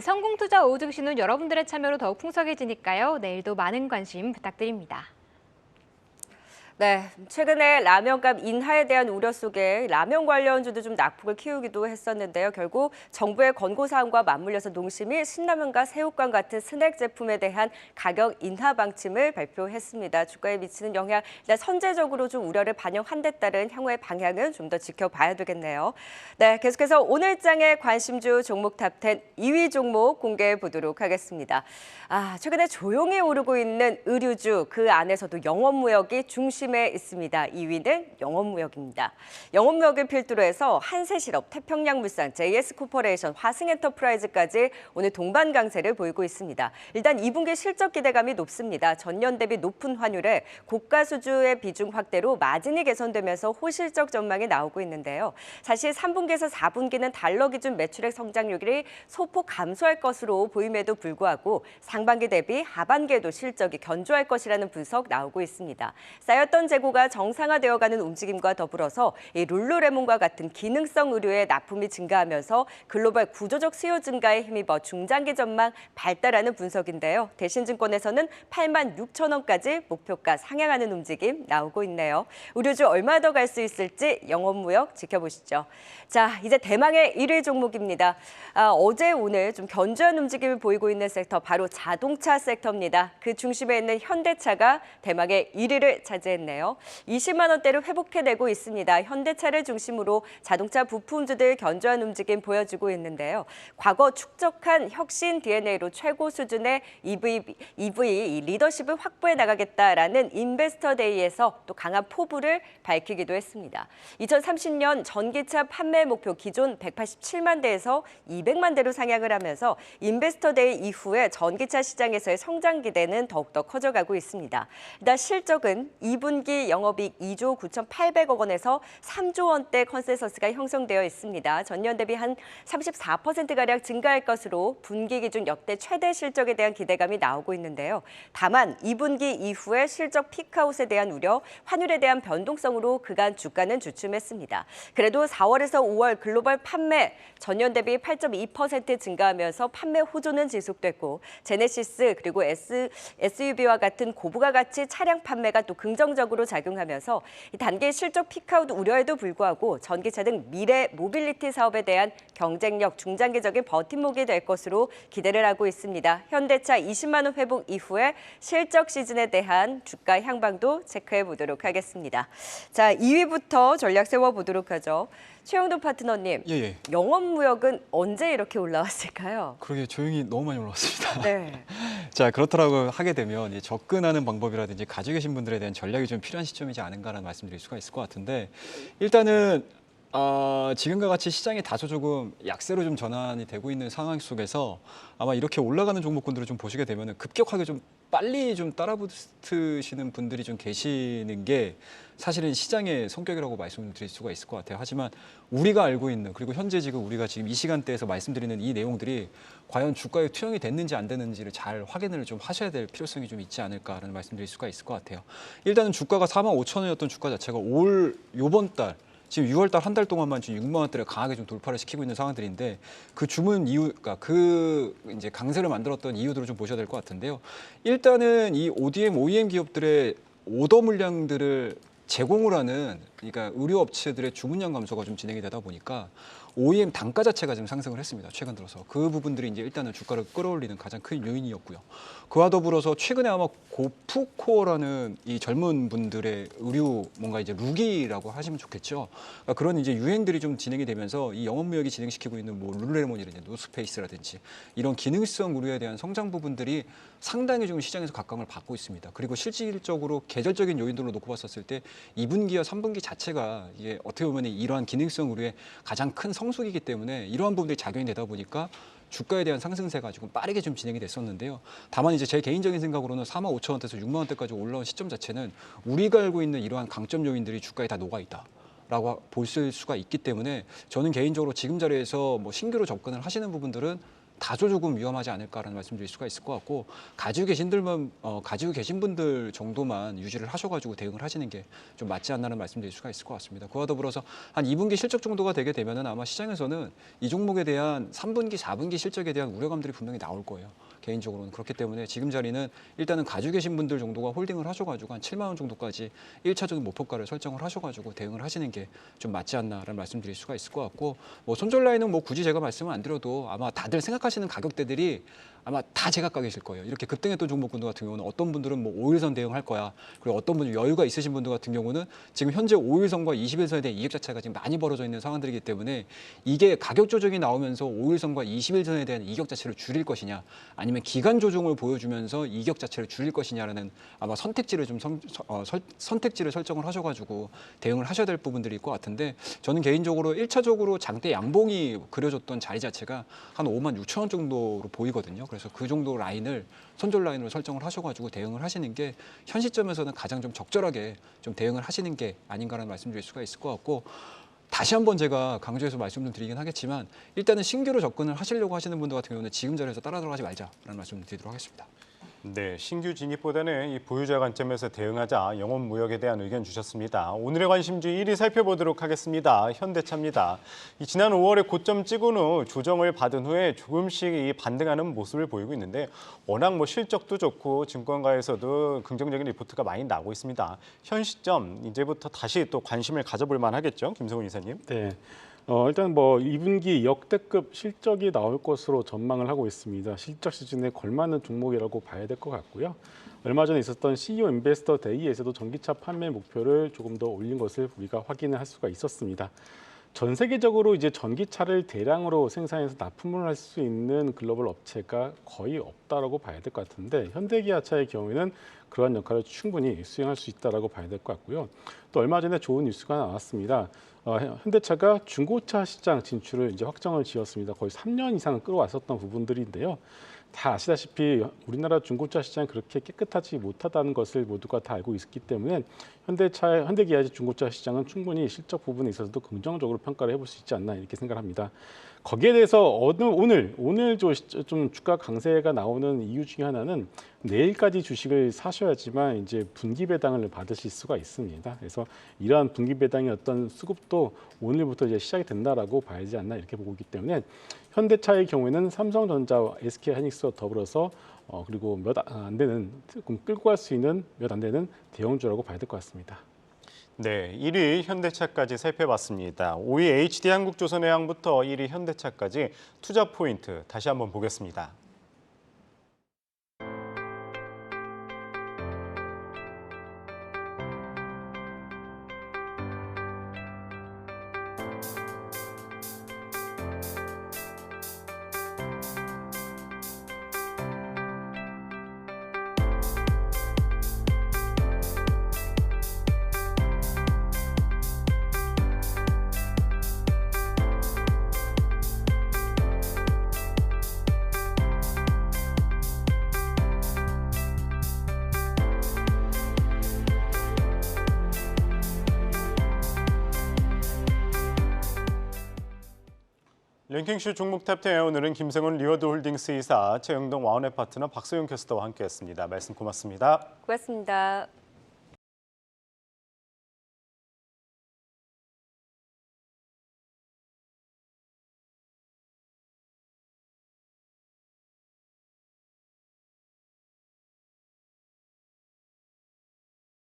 성공투자 오후 증시는 여러분들의 참여로 더욱 풍성해지니까요. 내일도 많은 관심 부탁드립니다. 네, 최근에 라면값 인하에 대한 우려 속에 라면 관련주도 좀 낙폭을 키우기도 했었는데요. 결국 정부의 권고사항과 맞물려서 농심이 신라면과 새우깡 같은 스낵 제품에 대한 가격 인하 방침을 발표했습니다. 주가에 미치는 영향 일단 선제적으로 좀 우려를 반영한 데 따른 향후의 방향은 좀 더 지켜봐야 되겠네요. 네, 계속해서 오늘장의 관심주 종목 탑10 2위 종목 공개해 보도록 하겠습니다. 최근에 조용히 오르고 있는 의류주 그 안에서도 영업무역이 중심에 있습니다. 2위는 영업무역입니다. 영업무역을 필두로 해서 한세실업, 태평양물산, JS코퍼레이션, 화승엔터프라이즈까지 오늘 동반 강세를 보이고 있습니다. 일단 2분기 실적 기대감이 높습니다. 전년 대비 높은 환율에 고가 수주의 비중 확대로 마진이 개선되면서 호실적 전망이 나오고 있는데요. 사실 3분기에서 4분기는 달러 기준 매출액 성장률이 소폭 감소할 것으로 보임에도 불구하고 상반기 대비 하반기에도 실적이 견조할 것이라는 분석 나오고 있습니다. 쌓였던 재고가 정상화되어가는 움직임과 더불어서 이 룰루레몬과 같은 기능성 의류의 납품이 증가하면서 글로벌 구조적 수요 증가에 힘입어 중장기 전망 발달하는 분석인데요. 대신증권에서는 86,000원까지 목표가 상향하는 움직임 나오고 있네요. 의류주 얼마 더 갈 수 있을지 영업무역 지켜보시죠. 자, 이제 대망의 1위 종목입니다. 어제 오늘 좀 견조한 움직임을 보이고 있는 섹터 바로 자동차 섹터입니다. 그 중심에 있는 현대차가 대망의 1위를 차지했네요. 20만 원대를 회복해내고 있습니다. 현대차를 중심으로 자동차 부품주들 견조한 움직임 보여주고 있는데요. 과거 축적한 혁신 DNA로 최고 수준의 EV 리더십을 확보해 나가겠다라는 인베스터 데이에서 또 강한 포부를 밝히기도 했습니다. 2030년 전기차 판매 목표 기존 187만 대에서 200만 대로 상향을 하면서 인베스터 데이 이후에 전기차 시장에서의 성장 기대는 더욱더 커져가고 있습니다. 일단 실적은 2분기 2분기 영업이익 2조 9,800억 원에서 3조 원대 컨센서스가 형성되어 있습니다. 전년 대비 한 34%가량 증가할 것으로 분기 기준 역대 최대 실적에 대한 기대감이 나오고 있는데요. 다만 2분기 이후에 실적 피크아웃에 대한 우려, 환율에 대한 변동성으로 그간 주가는 주춤했습니다. 그래도 4월에서 5월 글로벌 판매 전년 대비 8.2% 증가하면서 판매 호조는 지속됐고 제네시스 그리고 SUV와 같은 고부가 가치 차량 판매가 또 긍정적으로 작용하면서 단기 실적 피크아웃 우려에도 불구하고 전기차 등 미래 모빌리티 사업에 대한 경쟁력 중장기적인 버팀목이 될 것으로 기대를 하고 있습니다. 현대차 20만 원 회복 이후에 실적 시즌에 대한 주가 향방도 체크해 보도록 하겠습니다. 자, 2위부터 전략 세워보도록 하죠. 최영도 파트너님, 예. 영업무역은 언제 이렇게 올라왔을까요? 그러게 조용히 너무 많이 올라왔습니다. 네. 자, 그렇더라고 하게 되면 이 접근하는 방법이라든지 가지고 계신 분들에 대한 전략이 좀 필요한 시점이지 않은가라는 말씀드릴 수가 있을 것 같은데 일단은 지금과 같이 시장이 다소 조금 약세로 좀 전환이 되고 있는 상황 속에서 아마 이렇게 올라가는 종목군들을 좀 보시게 되면 급격하게 좀 빨리 좀 따라붙으시는 분들이 좀 계시는 게 사실은 시장의 성격이라고 말씀드릴 수가 있을 것 같아요. 하지만 우리가 알고 있는 그리고 현재 지금 우리가 지금 이 시간대에서 말씀드리는 이 내용들이 과연 주가에 투영이 됐는지 안 됐는지를 잘 확인을 좀 하셔야 될 필요성이 좀 있지 않을까라는 말씀드릴 수가 있을 것 같아요. 일단은 주가가 45,000원이었던 주가 자체가 요번 달 지금 6월달 한 달 동안만 지금 6만 원대를 강하게 좀 돌파를 시키고 있는 상황들인데 그 주문 이유, 그러니까 그 이제 강세를 만들었던 이유들을 좀 보셔야 될 것 같은데요. 일단은 이 ODM, OEM 기업들의 오더 물량들을 제공을 하는 그러니까 의료 업체들의 주문량 감소가 좀 진행이 되다 보니까 OEM 단가 자체가 지금 상승을 했습니다. 최근 들어서 그 부분들이 이제 일단은 주가를 끌어올리는 가장 큰 요인이었고요. 그와 더불어서 최근에 아마 고프코어라는 이 젊은 분들의 의류 뭔가 이제 룩이라고 하시면 좋겠죠. 그러니까 그런 이제 유행들이 좀 진행이 되면서 이 영업무역이 진행시키고 있는 뭐 룰레몬이라든지 노스페이스라든지 이런 기능성 의류에 대한 성장 부분들이 상당히 좀 시장에서 각광을 받고 있습니다. 그리고 실질적으로 계절적인 요인들로 놓고 봤었을 때 2분기와 3분기 자체가 이게 어떻게 보면 이러한 기능성 의류의 가장 큰 성수기이기 때문에 이러한 부분들이 작용이 되다 보니까 주가에 대한 상승세가 조금 빠르게 좀 진행이 됐었는데요. 다만 이제 제 개인적인 생각으로는 45,000원대에서 6만 원대까지 올라온 시점 자체는 우리가 알고 있는 이러한 강점 요인들이 주가에 다 녹아 있다. 라고 볼 수가 있기 때문에 저는 개인적으로 지금 자리에서 뭐 신규로 접근을 하시는 부분들은 다소 조금 위험하지 않을까라는 말씀드릴 수가 있을 것 같고 가지고 계신 분들 정도만 유지를 하셔가지고 대응을 하시는 게 좀 맞지 않나는 말씀드릴 수가 있을 것 같습니다. 그와 더불어서 한 2분기 실적 정도가 되게 되면은 아마 시장에서는 이 종목에 대한 3분기, 4분기 실적에 대한 우려감들이 분명히 나올 거예요. 개인적으로는 그렇기 때문에 지금 자리는 일단은 가지고 계신 분들 정도가 홀딩을 하셔가지고 한 7만 원 정도까지 1차적인 목표가를 설정을 하셔가지고 대응을 하시는 게 좀 맞지 않나라는 말씀드릴 수가 있을 것 같고 뭐 손절 라인은 뭐 굳이 제가 말씀을 안 드려도 아마 다들 생각하시는 가격대들이 아마 다 제각각 계실 거예요. 이렇게 급등했던 종목군들 같은 경우는 어떤 분들은 뭐 5일선 대응할 거야. 그리고 어떤 분은 여유가 있으신 분들 같은 경우는 지금 현재 5일선과 20일선에 대한 이격 자체가 지금 많이 벌어져 있는 상황들이기 때문에 이게 가격 조정이 나오면서 5일선과 20일선에 대한 이격 자체를 줄일 것이냐 아니면 기간 조정을 보여주면서 이격 자체를 줄일 것이냐라는 아마 선택지를 좀 선택지를 설정을 하셔가지고 대응을 하셔야 될 부분들이 있을 것 같은데 저는 개인적으로 1차적으로 장대 양봉이 그려졌던 자리 자체가 한 56,000원 정도로 보이거든요. 그래서 그 정도 라인을 손절 라인으로 설정을 하셔가지고 대응을 하시는 게 현 시점에서는 가장 좀 적절하게 좀 대응을 하시는 게 아닌가라는 말씀드릴 수가 있을 것 같고 다시 한번 제가 강조해서 말씀 좀 드리긴 하겠지만 일단은 신규로 접근을 하시려고 하시는 분들 같은 경우는 지금 자리에서 따라 들어가지 말자라는 말씀 드리도록 하겠습니다. 네, 신규 진입보다는 이 보유자 관점에서 대응하자 영업무역에 대한 의견 주셨습니다. 오늘의 관심주 1위 살펴보도록 하겠습니다. 현대차입니다. 지난 5월에 고점 찍은 후 조정을 받은 후에 조금씩 반등하는 모습을 보이고 있는데 워낙 뭐 실적도 좋고 증권가에서도 긍정적인 리포트가 많이 나오고 있습니다. 현 시점 이제부터 다시 또 관심을 가져볼 만하겠죠, 김성훈 이사님? 네. 일단 뭐 2분기 역대급 실적이 나올 것으로 전망을 하고 있습니다. 실적 시즌에 걸맞는 종목이라고 봐야 될 것 같고요. 얼마 전에 있었던 CEO 인베스터 데이에서도 전기차 판매 목표를 조금 더 올린 것을 우리가 확인을 할 수가 있었습니다. 전 세계적으로 이제 전기차를 대량으로 생산해서 납품을 할 수 있는 글로벌 업체가 거의 없다라고 봐야 될 것 같은데 현대기아차의 경우에는 그러한 역할을 충분히 수행할 수 있다라고 봐야 될 것 같고요. 또 얼마 전에 좋은 뉴스가 나왔습니다. 현대차가 중고차 시장 진출을 이제 확정을 지었습니다. 거의 3년 이상 끌어왔었던 부분들인데요. 다 아시다시피 우리나라 중고차 시장이 그렇게 깨끗하지 못하다는 것을 모두가 다 알고 있기 때문에 현대기아의 중고차 시장은 충분히 실적 부분에 있어서도 긍정적으로 평가를 해볼 수 있지 않나 이렇게 생각합니다. 거기에 대해서 오늘 좀 주가 강세가 나오는 이유 중에 하나는 내일까지 주식을 사셔야지만 이제 분기 배당을 받으실 수가 있습니다. 그래서 이러한 분기 배당의 어떤 수급도 오늘부터 이제 시작이 된다라고 봐야지 않나 이렇게 보고 있기 때문에 현대차의 경우에는 삼성전자와 SK하이닉스와 더불어서 그리고 몇 안 되는 조금 끌고 갈 수 있는 몇 안 되는 대형주라고 봐야 될 것 같습니다. 네, 1위 현대차까지 살펴봤습니다. 5위 HD한국조선해양부터 1위 현대차까지 투자 포인트 다시 한번 보겠습니다. 랭킹쇼 종목 탑10 오늘은 김성훈 리워드홀딩스 이사, 최영동 와운의 파트너 박소영 캐스터와 함께했습니다. 말씀 고맙습니다. 고맙습니다.